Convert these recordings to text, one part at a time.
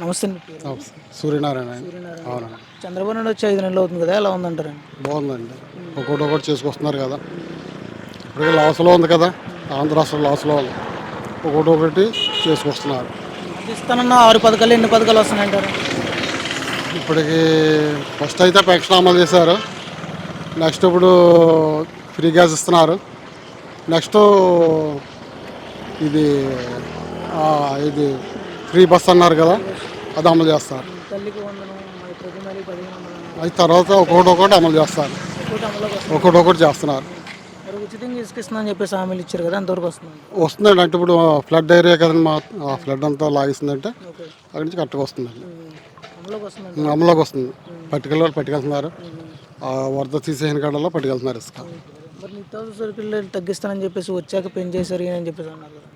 నమస్తే మీ పేరు? సూర్యనారాయణ అండి. సూర్యనారాయణ. అవునండి. చంద్రబాబు నాయుడు వచ్చి 5 నెలలు అవుతుంది కదా! ఎలా ఉందంటారండి? బాగుందండి. ఒకటి ఒకటి చేసుకొస్తున్నారు కదా. ఇప్పటికే లాస్లో ఉంది కదా. ఆంధ్ర రాష్ట్రం లాస్లో ఉంది. ఒకటి ఒకటి చేసుకొస్తున్నారు. అంటే ఇస్తానన్న 6 పథకాలు ఎన్ని పథకాలు వస్తున్నాయంటారు? ఇప్పటికి ఫస్ట్ అయితే పెన్షన్ అమలు చేశారు. నెక్స్ట్ ఇప్పుడు ఫ్రీ గ్యాస్ ఇస్తున్నారు. నెక్స్ట్ ఇది ఇది ఫ్రీ బస్ అన్నారు కదా, అది అమలు చేస్తారు. తల్లికి వందనం, మరి ప్రతి నెలకి 1500 అన్నారు. అది తర్వాత ఒకటి ఒకటి అమలు చేస్తారు. ఒక్కోటి అమల్లోకి వస్తుంది. ఒకటి ఒకటి చేస్తున్నారు. మరి ఉచితంగా ఇసుక ఇస్తున్నా అని చెప్పేసి హామీలు ఇచ్చారు కదా, ఎంతవరకు వస్తుంది? వస్తుందండి. అంటే ఇప్పుడు ఫ్లడ్ ఏరియా కదండి, మా ఆ ఫ్లడ్ అంతా లాగిస్తుందంటే ఓకే. అక్కడి నుంచి కరెక్ట్గా వస్తుందండి. అమల్లోకి వస్తుంది. అమలులోకి వస్తుంది. పట్టుకెళ్తున్నారు. ఆ వరద తీసేసిన కాడల్లో పట్టుకెళ్తున్నారు ఇసుక. మరి నిత్యావసర సరుకులు తగ్గిస్తానని చెప్పేసి వచ్చాక పెంచేశారు అని చెప్పేసి అన్నారు కదా.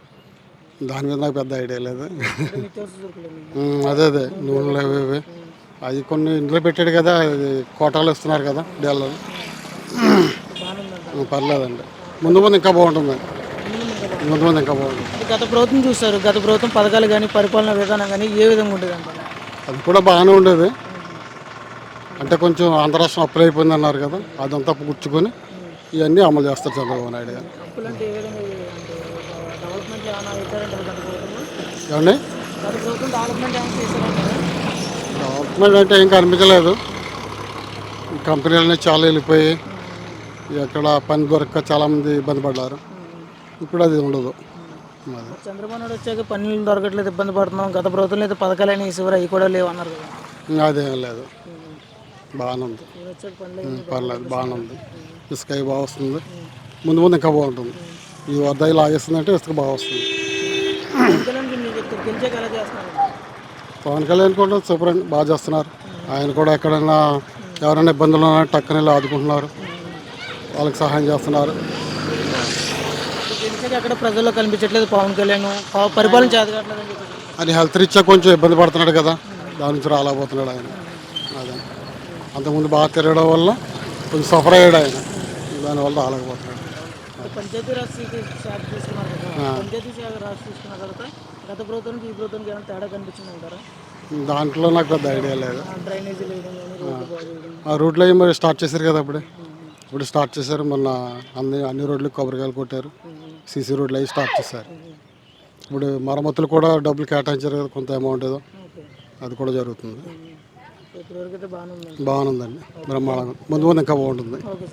దాని మీద నాకు పెద్ద ఐడియా లేదు. అంటే నిత్యావసర సరుకులు అదే నూనెలు అవి ఇవి అవి కొన్ని ఇంట్లో పెట్టాడు కదా, అది కోటాలు ఇస్తున్నారు కదా డీలర్. బాగానే ఉందంట. పర్లేదండి. ముందు ముందు ఇంకా బాగుంటుందండి. ముందు ఇంకా బాగుంటుంది. గత ప్రభుత్వం చూస్తారు, గత ప్రభుత్వం పథకాలు కానీ పరిపాలన విధానం కానీ ఏ విధంగా ఉండేది అంటారు? అది కూడా బాగానే ఉండేది. అంటే కొంచెం ఆంధ్ర రాష్ట్రం అప్పులు అయిపోయింది అన్నారు కదా, అదంతా గుర్చుకొని ఇవన్నీ అమలు చేస్తారు చంద్రబాబు నాయుడు గారు. అప్పులంటే ఏ విధంగా డెవలప్మెంట్ ఏమైనా అవుతారంటారు గత ప్రభుత్వంలో? ఏమండి? గత ప్రభుత్వం డెవలప్మెంట్ ఏమైనా చేశారంటారా? డెవలప్మెంట్ అంటే ఏం కనిపించలేదు. ఈ కంపెనీలన్నీ చాలా వెళ్ళిపోయి ఎక్కడ పని దొరక్క చాలామంది ఇబ్బంది పడ్డారు. ఇప్పుడు అది ఉండదు. అది చంద్రబాబు నాయుడు వచ్చాక పనులు దొరకట్లేదు, ఇబ్బంది పడుతున్నాం. గత ప్రభుత్వంలో అయితే పథకాలు అయినా ఇసేవారు, అవి కూడా లేవు అన్నారు కదా. అదేం లేదు. బాగానే ఉంది. నేను వచ్చాక పనులు పర్లేదు, బాగానే ఉంది. ఇసుక అవి బాగా వస్తుంది. ముందు ముందు ఇంకా బాగుంటుంది. ఈ వద్ద ఇలా ఆగేస్తుందంటే ఇసుక బాగా వస్తుంది. గెలిచాక ఎలా చేస్తున్నారు? పవన్ కళ్యాణ్ కూడా సూపర్ అండి, బాగా చేస్తున్నారు. ఆయన కూడా ఎక్కడైనా ఎవరైనా ఇబ్బందులు ఉన్నా టక్కన ఇలా ఆదుకుంటున్నారు, వాళ్ళకి సహాయం చేస్తున్నారు. గెలిచాక ఎక్కడ ప్రజల్లో కనిపించట్లేదు పవన్ కళ్యాణ్, పరిపాలన చేతకట్లేదు అని చెప్పేసి. ఆయన హెల్త్ రీత్యా కొంచెం ఇబ్బంది పడుతున్నాడు కదా, దాని నుంచి రాలేకపోతున్నాడు ఆయన. అదే అంతకుముందు బాగా తిరగడం వల్ల కొంచెం సఫర్ అయ్యాడు ఆయన, దానివల్ల రాలేకపోతున్నాడు. పంచాయతీరాజ్ శాఖ తీసుకున్నారు కదా, పంచాయతీ రాజ్ తీసుకున్న తర్వాత గత ప్రభుత్వానికి ఈ ప్రభుత్వానికి ఏమైనా తేడా కనిపించింది అంటారా? దాంట్లో నాకు పెద్ద ఐడియా లేదు. డ్రైనేజీలు వేయడం కానీ, రోడ్లు బాగు చేయడం. ఆ రూట్లో ఏమో స్టార్ట్ చేశారు కదా, ఇప్పుడు స్టార్ట్ చేశారు. మొన్న అన్ని రోడ్లు కొబ్బరికాయలు కొట్టారు. సీసీ రోడ్లు అవి స్టార్ట్ చేశారు. ఇప్పుడు మరమ్మతులు కూడా డబ్బులు కేటాయించారు కదా, కొంత అమౌంట్ ఏదో, అది కూడా జరుగుతుంది. ఇప్పటివరకు అయితే బాగానే ఉంది. బాగుందండి, బ్రహ్మాండంగా. ముందు ముందు ఇంకా బాగుంటుంది. Okay sir.